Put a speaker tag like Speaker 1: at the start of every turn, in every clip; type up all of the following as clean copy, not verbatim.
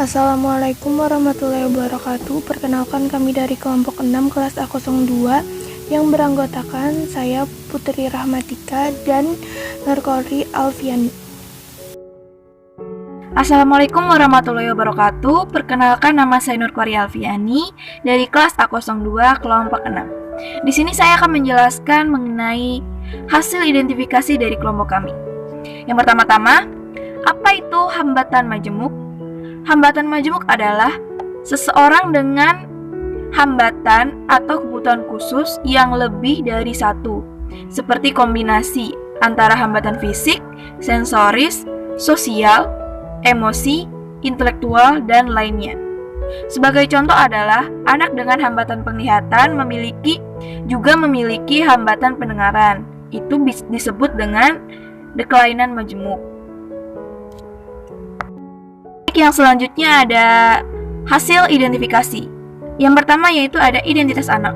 Speaker 1: Assalamualaikum warahmatullahi wabarakatuh. Perkenalkan, kami dari kelompok 6 kelas A02 yang beranggotakan saya Putri Rahmatika dan Nurkori Alfiani.
Speaker 2: Assalamualaikum warahmatullahi wabarakatuh. Perkenalkan, nama saya Nurkori Alfiani dari kelas A02 kelompok 6. Di sini saya akan menjelaskan mengenai hasil identifikasi dari kelompok kami. Yang pertama-tama, apa itu hambatan majemuk? Hambatan majemuk adalah seseorang dengan hambatan atau kebutuhan khusus yang lebih dari satu, seperti kombinasi antara hambatan fisik, sensoris, sosial, emosi, intelektual, dan lainnya. Sebagai contoh adalah anak dengan hambatan penglihatan juga memiliki hambatan pendengaran. Itu disebut dengan dekelainan majemuk. Yang selanjutnya ada hasil identifikasi. Yang pertama yaitu ada identitas anak.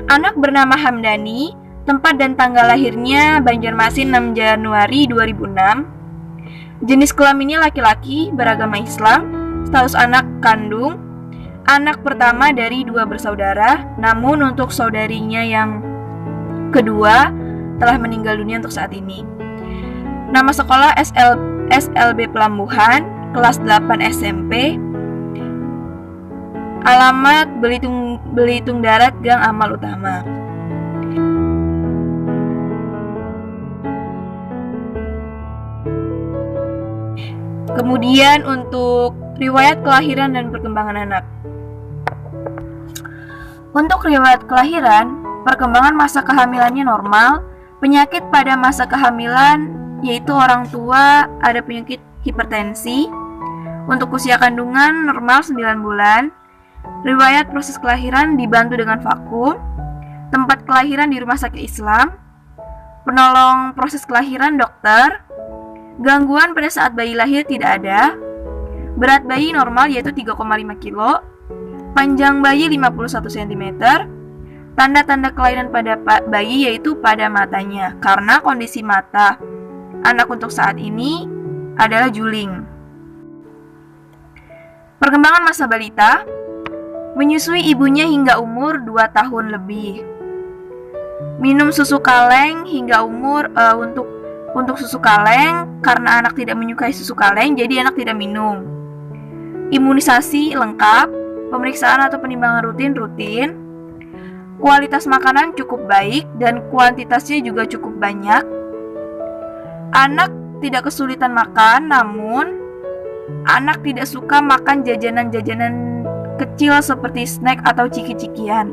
Speaker 2: Anak bernama Hamdani, tempat dan tanggal lahirnya Banjarmasin 6 Januari 2006. Jenis kelaminnya laki-laki, beragama Islam. Status anak kandung, anak pertama dari 2 bersaudara. Namun untuk saudarinya yang kedua telah meninggal dunia untuk saat ini. Nama sekolah SLB Pelambuhan, kelas 8 SMP. Alamat Belitung Darat, Gang Amal Utama. Kemudian untuk riwayat kelahiran dan perkembangan anak. Untuk riwayat kelahiran, perkembangan masa kehamilannya normal. Penyakit pada masa kehamilan yaitu orang tua ada penyakit hipertensi. Untuk usia kandungan normal 9 bulan. Riwayat proses kelahiran dibantu dengan vakum. Tempat kelahiran di rumah sakit Islam. Penolong proses kelahiran dokter. Gangguan pada saat bayi lahir tidak ada. Berat bayi normal yaitu 3,5 kg. Panjang bayi 51 cm. Tanda-tanda kelainan pada bayi yaitu pada matanya, karena kondisi mata anak untuk saat ini adalah juling. Perkembangan masa balita, menyusui ibunya hingga umur 2 tahun lebih. Minum susu kaleng hingga umur untuk susu kaleng, karena anak tidak menyukai susu kaleng, jadi anak tidak minum. Imunisasi lengkap, pemeriksaan atau penimbangan rutin. Kualitas makanan cukup baik dan kuantitasnya juga cukup banyak. Anak tidak kesulitan makan, namun anak tidak suka makan jajanan-jajanan kecil seperti snack atau ciki-cikian.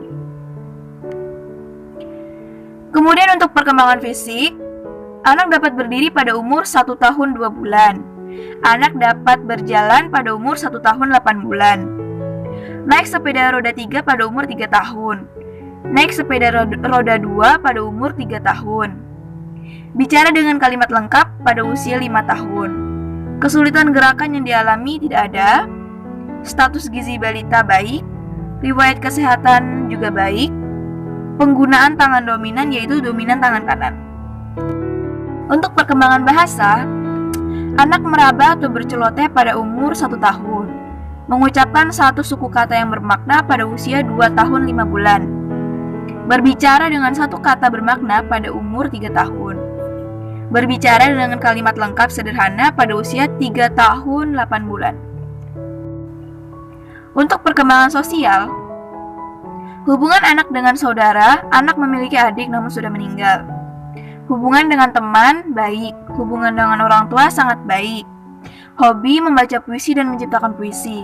Speaker 2: Kemudian untuk perkembangan fisik, anak dapat berdiri pada umur 1 tahun 2 bulan. Anak dapat berjalan pada umur 1 tahun 8 bulan. Naik sepeda roda 3 pada umur 3 tahun. Naik sepeda roda 2 pada umur 3 tahun. Bicara dengan kalimat lengkap pada usia 5 tahun. Kesulitan gerakan yang dialami tidak ada. Status gizi balita baik. Riwayat kesehatan juga baik. Penggunaan tangan dominan yaitu dominan tangan kanan. Untuk perkembangan bahasa, anak meraba atau berceloteh pada umur 1 tahun. Mengucapkan satu suku kata yang bermakna pada usia 2 tahun 5 bulan. Berbicara dengan satu kata bermakna pada umur 3 tahun. Berbicara dengan kalimat lengkap sederhana pada usia 3 tahun 8 bulan. Untuk perkembangan sosial, hubungan anak dengan saudara, anak memiliki adik namun sudah meninggal. Hubungan dengan teman, baik. Hubungan dengan orang tua, sangat baik. Hobi, membaca puisi dan menciptakan puisi.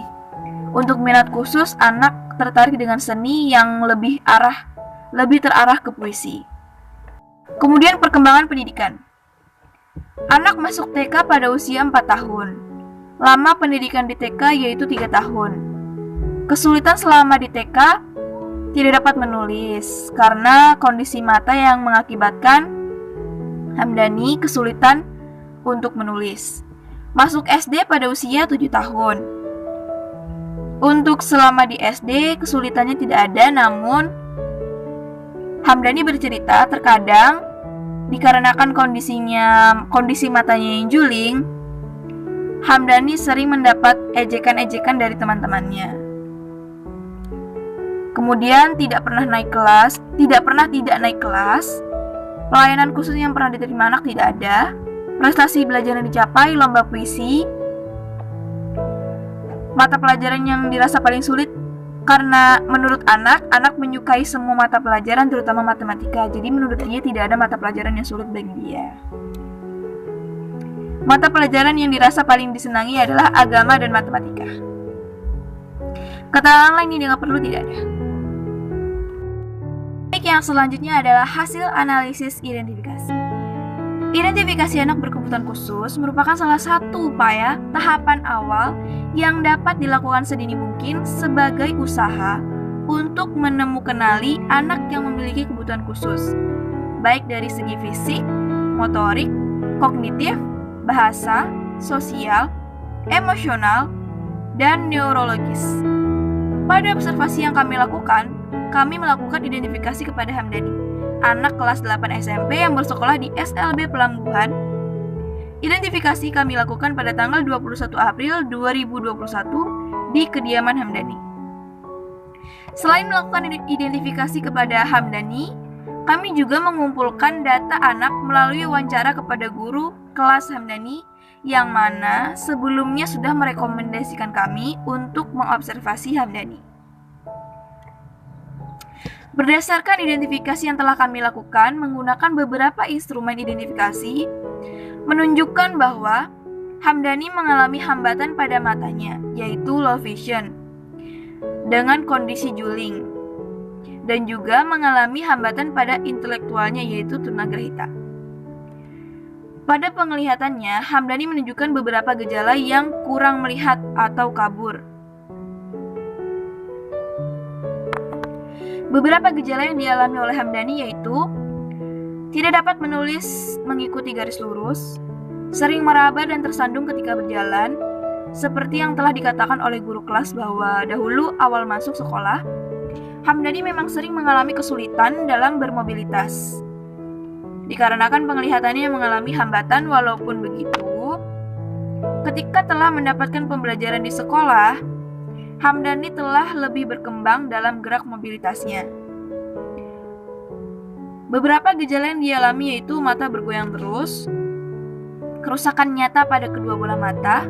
Speaker 2: Untuk minat khusus, anak tertarik dengan seni yang lebih terarah ke puisi. Kemudian perkembangan pendidikan. Anak masuk TK pada usia 4 tahun. Lama pendidikan di TK yaitu 3 tahun. Kesulitan selama di TK, tidak dapat menulis karena kondisi mata yang mengakibatkan Hamdani kesulitan untuk menulis. Masuk SD pada usia 7 tahun. Untuk selama di SD kesulitannya tidak ada, namun Hamdani bercerita terkadang dikarenakan kondisi matanya yang juling, Hamdani sering mendapat ejekan-ejekan dari teman-temannya. Kemudian tidak pernah tidak naik kelas. Pelayanan khusus yang pernah diterima anak tidak ada. Prestasi belajar yang dicapai, lomba puisi. Mata pelajaran yang dirasa paling sulit karena menurut anak menyukai semua mata pelajaran terutama matematika. Jadi menurut dia tidak ada mata pelajaran yang sulit bagi dia. Mata pelajaran yang dirasa paling disenangi adalah agama dan matematika. Keterangan lain yang nggak perlu tidak ada. Yang selanjutnya adalah hasil analisis identifikasi. Identifikasi anak berkebutuhan khusus merupakan salah satu upaya tahapan awal yang dapat dilakukan sedini mungkin sebagai usaha untuk menemukanali anak yang memiliki kebutuhan khusus, baik dari segi fisik, motorik, kognitif, bahasa, sosial, emosional, dan neurologis. Pada observasi yang kami lakukan, kami melakukan identifikasi kepada Hamdani, anak kelas 8 SMP yang bersekolah di SLB Pelambuhan. Identifikasi kami lakukan pada tanggal 21 April 2021 di kediaman Hamdani. Selain melakukan identifikasi kepada Hamdani, kami juga mengumpulkan data anak melalui wawancara kepada guru kelas Hamdani yang mana sebelumnya sudah merekomendasikan kami untuk mengobservasi Hamdani. Berdasarkan identifikasi yang telah kami lakukan menggunakan beberapa instrumen identifikasi, menunjukkan bahwa Hamdani mengalami hambatan pada matanya, yaitu low vision, dengan kondisi juling, dan juga mengalami hambatan pada intelektualnya, yaitu tunagrahita. Pada penglihatannya, Hamdani menunjukkan beberapa gejala yang kurang melihat atau kabur. Beberapa gejala yang dialami oleh Hamdani yaitu tidak dapat menulis mengikuti garis lurus, sering meraba dan tersandung ketika berjalan, seperti yang telah dikatakan oleh guru kelas bahwa dahulu awal masuk sekolah, Hamdani memang sering mengalami kesulitan dalam bermobilitas. Dikarenakan penglihatannya mengalami hambatan, walaupun begitu, ketika telah mendapatkan pembelajaran di sekolah, Hamdani telah lebih berkembang dalam gerak mobilitasnya. Beberapa gejala yang dialami yaitu mata bergoyang terus, kerusakan nyata pada kedua bola mata,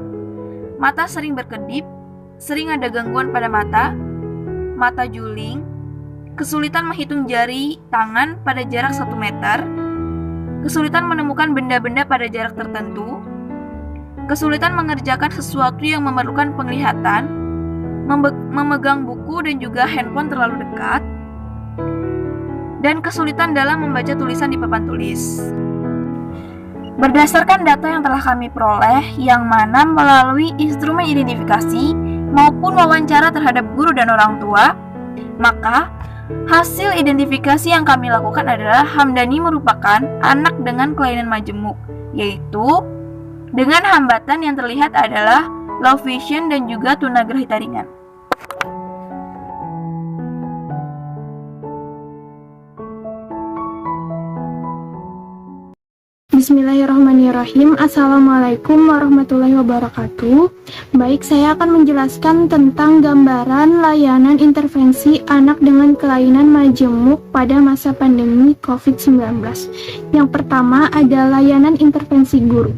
Speaker 2: mata sering berkedip, sering ada gangguan pada mata juling, kesulitan menghitung jari tangan pada jarak 1 meter, kesulitan menemukan benda-benda pada jarak tertentu, kesulitan mengerjakan sesuatu yang memerlukan penglihatan, memegang buku dan juga handphone terlalu dekat, dan kesulitan dalam membaca tulisan di papan tulis. Berdasarkan data yang telah kami peroleh, yang mana melalui instrumen identifikasi maupun wawancara terhadap guru dan orang tua, maka hasil identifikasi yang kami lakukan adalah Hamdani merupakan anak dengan kelainan majemuk, yaitu dengan hambatan yang terlihat adalah low vision dan juga tunagrahita ringan.
Speaker 1: Bismillahirrahmanirrahim. Assalamualaikum warahmatullahi wabarakatuh. Baik, saya akan menjelaskan tentang gambaran layanan intervensi anak dengan kelainan majemuk pada masa pandemi COVID-19. Yang pertama ada layanan intervensi guru.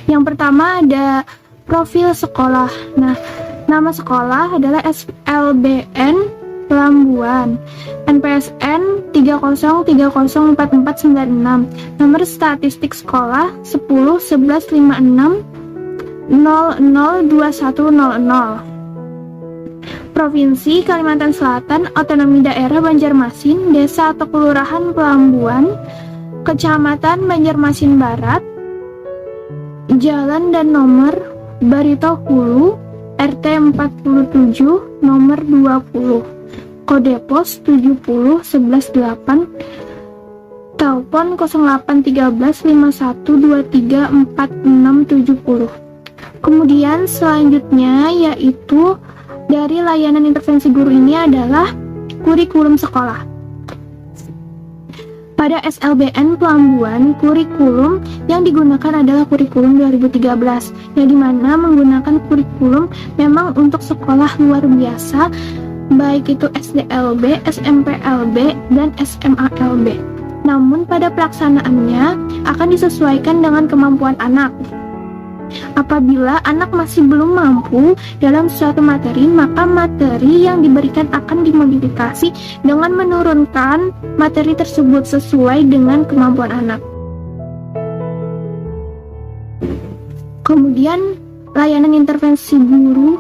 Speaker 1: Yang pertama ada profil sekolah. Nah, nama sekolah adalah SLBN Pelambuhan, NPSN 30304496, nomor statistik sekolah 101156 002100. Provinsi Kalimantan Selatan, Otonomi Daerah Banjarmasin, Desa atau Kelurahan Pelambuhan, Kecamatan Banjarmasin Barat, Jalan dan nomor Barito Hulu, RT 47, nomor 20. Kode pos 70118, telepon 081351234670. Kemudian selanjutnya yaitu dari layanan intervensi guru ini adalah kurikulum sekolah. Pada SLBN Pelambuan, kurikulum yang digunakan adalah kurikulum 2013, yang dimana menggunakan kurikulum memang untuk sekolah luar biasa, baik itu SDLB, SMPLB, dan SMALB. Namun pada pelaksanaannya akan disesuaikan dengan kemampuan anak. Apabila anak masih belum mampu dalam suatu materi, maka materi yang diberikan akan dimodifikasi dengan menurunkan materi tersebut sesuai dengan kemampuan anak. Kemudian layanan intervensi guru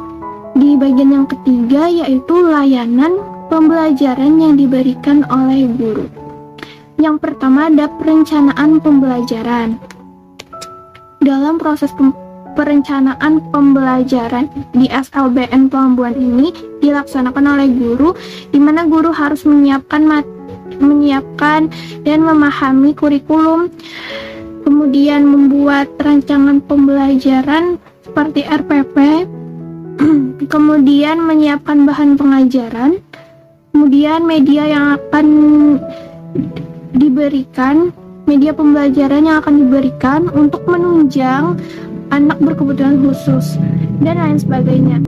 Speaker 1: di bagian yang ketiga, yaitu layanan pembelajaran yang diberikan oleh guru. Yang pertama ada perencanaan pembelajaran. Dalam proses perencanaan pembelajaran di SLBN Pelambuan ini dilaksanakan oleh guru, di mana guru harus menyiapkan dan memahami kurikulum, kemudian membuat rancangan pembelajaran seperti RPP, kemudian menyiapkan bahan pengajaran, kemudian media yang akan diberikan, media pembelajaran yang akan diberikan untuk menunjang anak berkebutuhan khusus, dan lain sebagainya.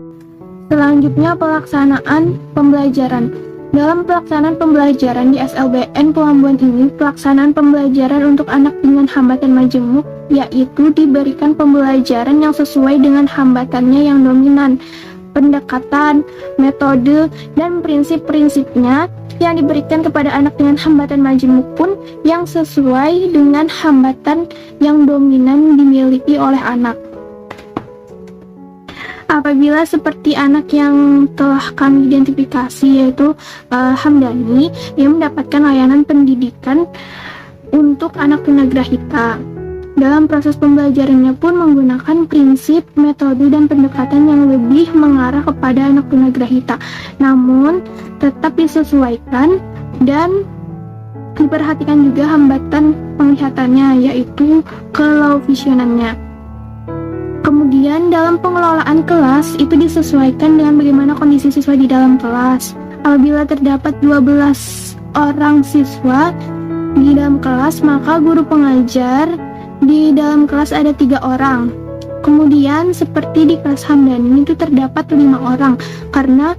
Speaker 1: Selanjutnya, pelaksanaan pembelajaran. Dalam pelaksanaan pembelajaran di SLBN Pelambuan ini, pelaksanaan pembelajaran untuk anak dengan hambatan majemuk, yaitu diberikan pembelajaran yang sesuai dengan hambatannya yang dominan, pendekatan, metode, dan prinsip-prinsipnya yang diberikan kepada anak dengan hambatan majemuk pun yang sesuai dengan hambatan yang dominan dimiliki oleh anak. Apabila seperti anak yang telah kami identifikasi, yaitu Hamdani, ia mendapatkan layanan pendidikan untuk anak tunagrahita. Dalam proses pembelajarannya pun menggunakan prinsip, metode, dan pendekatan yang lebih mengarah kepada anak tunagrahita, namun tetap disesuaikan dan diperhatikan juga hambatan penglihatannya, yaitu kelow visionannya. Kemudian dalam pengelolaan kelas itu disesuaikan dengan bagaimana kondisi siswa di dalam kelas. Apabila terdapat 12 orang siswa di dalam kelas, maka guru pengajar di dalam kelas ada 3 orang. Kemudian seperti di kelas Hamdani itu terdapat 5 orang. Karena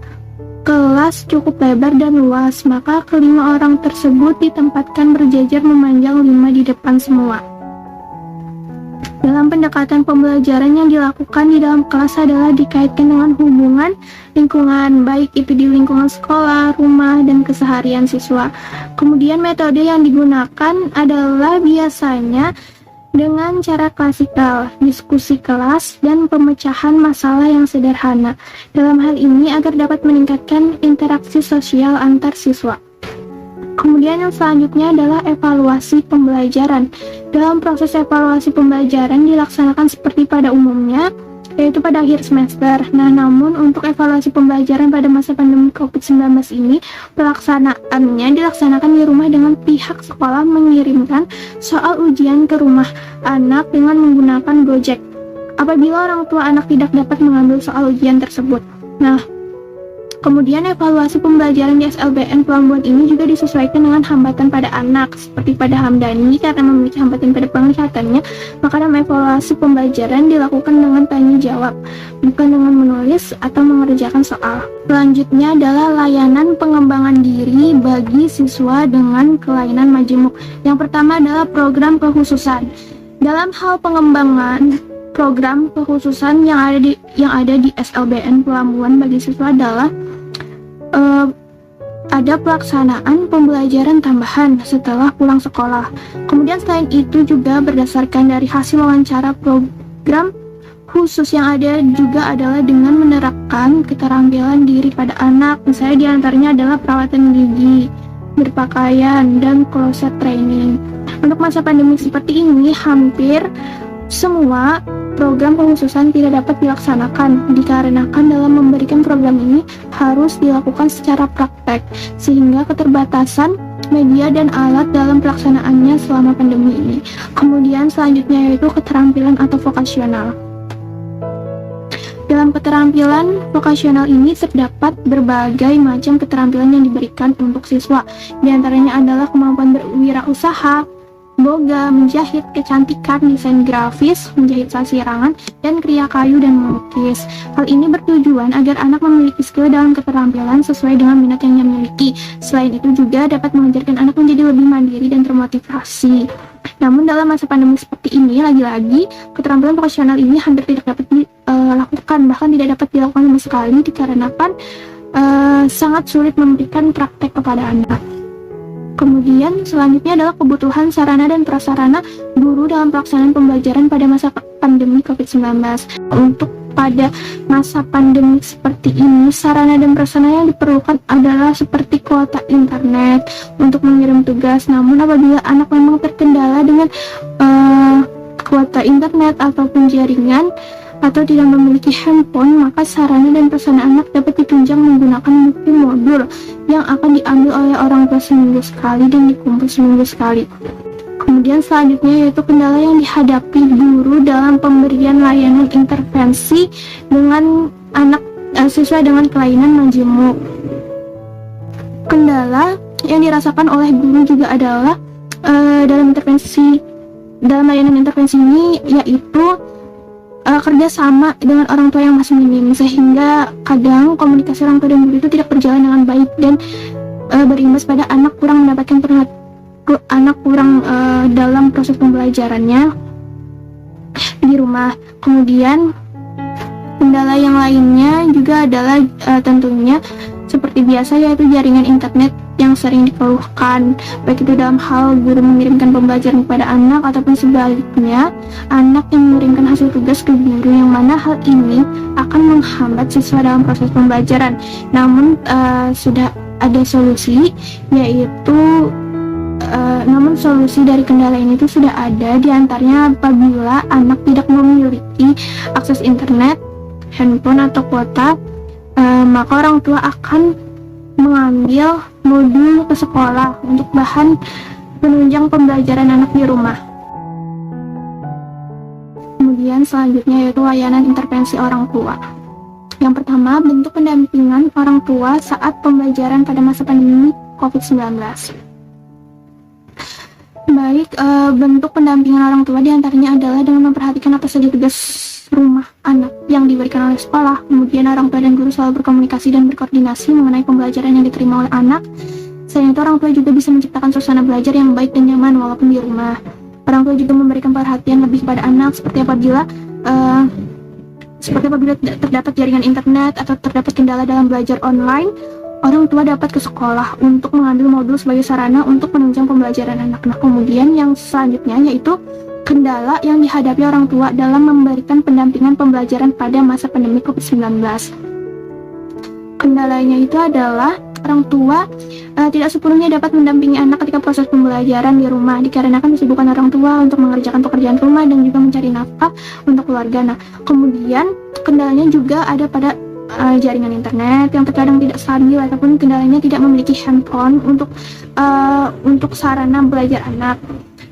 Speaker 1: kelas cukup lebar dan luas, maka kelima orang tersebut ditempatkan berjajar memanjang 5 di depan semua. Dalam pendekatan pembelajaran yang dilakukan di dalam kelas adalah dikaitkan dengan hubungan lingkungan, baik itu di lingkungan sekolah, rumah, dan keseharian siswa. Kemudian metode yang digunakan adalah biasanya dengan cara klasikal, diskusi kelas, dan pemecahan masalah yang sederhana. Dalam hal ini agar dapat meningkatkan interaksi sosial antar siswa. Kemudian yang selanjutnya adalah evaluasi pembelajaran. Dalam proses evaluasi pembelajaran dilaksanakan seperti pada umumnya, yaitu pada akhir semester. Namun untuk evaluasi pembelajaran pada masa pandemi COVID-19 ini, pelaksanaannya dilaksanakan di rumah dengan pihak sekolah mengirimkan soal ujian ke rumah anak dengan menggunakan Gojek apabila orang tua anak tidak dapat mengambil soal ujian tersebut. Kemudian evaluasi pembelajaran di SLBN Pelambuan ini juga disesuaikan dengan hambatan pada anak. Seperti pada Hamdani, karena memiliki hambatan pada penglihatannya, maka dalam evaluasi pembelajaran dilakukan dengan tanya jawab, bukan dengan menulis atau mengerjakan soal. Selanjutnya adalah layanan pengembangan diri bagi siswa dengan kelainan majemuk. Yang pertama adalah program kekhususan. Dalam hal pengembangan program kekhususan yang ada di SLBN Pelambuan bagi siswa adalah ada pelaksanaan pembelajaran tambahan setelah pulang sekolah. Kemudian selain itu juga berdasarkan dari hasil wawancara, program khusus yang ada juga adalah dengan menerapkan keterampilan diri pada anak. Misalnya diantaranya adalah perawatan gigi, berpakaian, dan closet training. Untuk masa pandemi seperti ini, hampir semua program kekhususan tidak dapat dilaksanakan dikarenakan dalam memberikan program ini harus dilakukan secara praktek, sehingga keterbatasan media dan alat dalam pelaksanaannya selama pandemi ini. Kemudian selanjutnya yaitu keterampilan atau vokasional. Dalam Dalam keterampilan vokasional ini terdapat berbagai macam keterampilan yang diberikan untuk siswa. Di antaranya adalah kemampuan berwirausaha, boga, menjahit, kecantikan, desain grafis, menjahit sasirangan, dan kriya kayu dan melukis. Hal ini bertujuan agar anak memiliki skill dalam keterampilan sesuai dengan minat yang ia miliki. Selain itu juga dapat mengajarkan anak menjadi lebih mandiri dan termotivasi. Namun dalam masa pandemi seperti ini, lagi-lagi keterampilan vokasional ini hampir tidak dapat dilakukan, bahkan tidak dapat dilakukan sama sekali dikarenakan sangat sulit memberikan praktek kepada anak. Kemudian selanjutnya adalah kebutuhan sarana dan prasarana guru dalam pelaksanaan pembelajaran pada masa pandemi COVID-19. Untuk pada masa pandemi seperti ini, sarana dan prasarana yang diperlukan adalah seperti kuota internet untuk mengirim tugas. Namun apabila anak memang terkendala dengan kuota internet ataupun jaringan, atau tidak memiliki handphone, maka sarana dan prasarana anak dapat ditunjang menggunakan multimodul yang akan diambil oleh orang tua seminggu sekali dan dikumpul seminggu sekali. Kemudian selanjutnya yaitu kendala yang dihadapi guru dalam pemberian layanan intervensi dengan anak siswa dengan kelainan majemuk. Kendala yang dirasakan oleh guru juga adalah dalam layanan intervensi ini yaitu kerjasama dengan orang tua yang masih minim, sehingga kadang komunikasi orang tua dan guru itu tidak berjalan dengan baik dan berimbas pada anak kurang mendapatkan dalam proses pembelajarannya di rumah. Kemudian kendala yang lainnya juga adalah tentunya seperti biasa yaitu jaringan internet yang sering dikeluhkan, baik itu dalam hal guru mengirimkan pembelajaran kepada anak ataupun sebaliknya anak yang mengirimkan hasil tugas ke guru, yang mana hal ini akan menghambat siswa dalam proses pembelajaran. Namun sudah ada solusi, yaitu namun solusi dari kendala ini itu sudah ada, diantaranya apabila anak tidak memiliki akses internet, handphone atau kuota, maka orang tua akan mengambil modul ke sekolah untuk bahan penunjang pembelajaran anak di rumah. Kemudian selanjutnya yaitu layanan intervensi orang tua. Yang pertama, bentuk pendampingan orang tua saat pembelajaran pada masa pandemi COVID-19. Baik, bentuk pendampingan orang tua diantaranya adalah dengan memperhatikan apa saja tugas rumah anak yang diberikan oleh sekolah. Kemudian orang tua dan guru selalu berkomunikasi dan berkoordinasi mengenai pembelajaran yang diterima oleh anak. Selain itu, orang tua juga bisa menciptakan suasana belajar yang baik dan nyaman walaupun di rumah. Orang tua juga memberikan perhatian lebih kepada anak seperti apabila tidak terdapat jaringan internet atau terdapat kendala dalam belajar online, orang tua dapat ke sekolah untuk mengambil modul sebagai sarana untuk menunjang pembelajaran anak. Nah, kemudian yang selanjutnya yaitu kendala yang dihadapi orang tua dalam memberikan pendampingan pembelajaran pada masa pandemi COVID-19. Kendalanya itu adalah orang tua tidak sepenuhnya dapat mendampingi anak ketika proses pembelajaran di rumah dikarenakan kesibukan orang tua untuk mengerjakan pekerjaan rumah dan juga mencari nafkah untuk keluarga. Nah, kemudian kendalanya juga ada pada jaringan internet yang terkadang tidak stabil ataupun kendalanya tidak memiliki handphone untuk sarana belajar anak.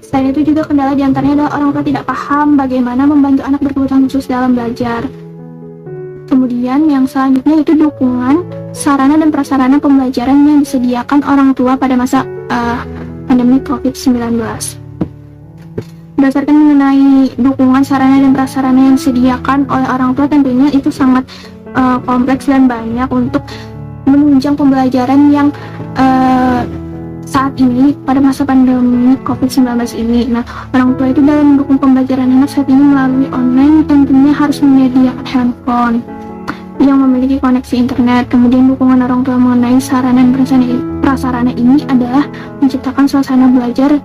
Speaker 1: Selain itu juga kendala diantaranya adalah orang tua tidak paham bagaimana membantu anak berkebutuhan khusus dalam belajar. Kemudian yang selanjutnya itu dukungan sarana dan prasarana pembelajaran yang disediakan orang tua pada masa pandemi COVID-19. Berdasarkan mengenai dukungan sarana dan prasarana yang disediakan oleh orang tua, tentunya itu sangat kompleks dan banyak untuk menunjang pembelajaran yang saat ini pada masa pandemi COVID-19 ini. Nah, orang tua itu dalam mendukung pembelajaran anak saat ini melalui online tentunya harus menyediakan handphone yang memiliki koneksi internet. Kemudian dukungan orang tua mengenai sarana dan prasarana ini adalah menciptakan suasana belajar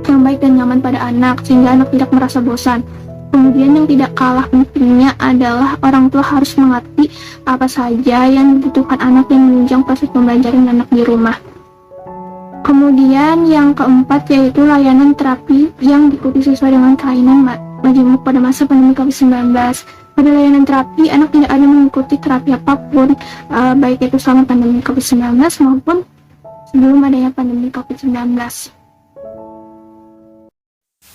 Speaker 1: yang baik dan nyaman pada anak sehingga anak tidak merasa bosan. Kemudian yang tidak kalah pentingnya adalah orang tua harus mengerti apa saja yang dibutuhkan anak yang menunjang proses pembelajaran anak di rumah. Kemudian yang keempat yaitu layanan terapi yang diikuti siswa dengan kelainan majemuk pada masa pandemi COVID-19. Pada layanan terapi, anak tidak ada mengikuti terapi apapun, baik itu selama pandemi COVID-19 maupun sebelum adanya pandemi COVID-19.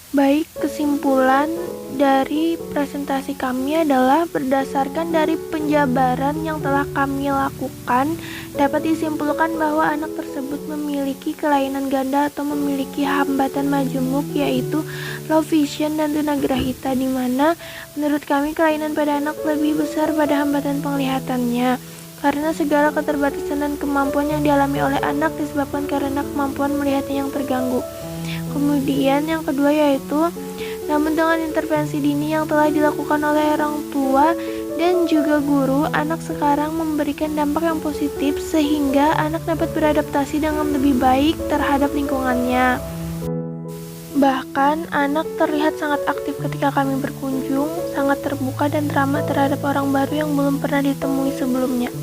Speaker 1: Baik, kesimpulan dari presentasi kami adalah berdasarkan dari penjabaran yang telah kami lakukan, dapat disimpulkan bahwa anak tersebut memiliki kelainan ganda atau memiliki hambatan majemuk, yaitu low vision dan tunagrahita, di mana menurut kami kelainan pada anak lebih besar pada hambatan penglihatannya. Karena segala keterbatasan dan kemampuan yang dialami oleh anak disebabkan karena kemampuan melihatnya yang terganggu. Kemudian yang kedua yaitu, namun dengan intervensi dini yang telah dilakukan oleh orang tua dan juga guru, anak sekarang memberikan dampak yang positif sehingga anak dapat beradaptasi dengan lebih baik terhadap lingkungannya. Bahkan anak terlihat sangat aktif ketika kami berkunjung, sangat terbuka dan ramah terhadap orang baru yang belum pernah ditemui sebelumnya.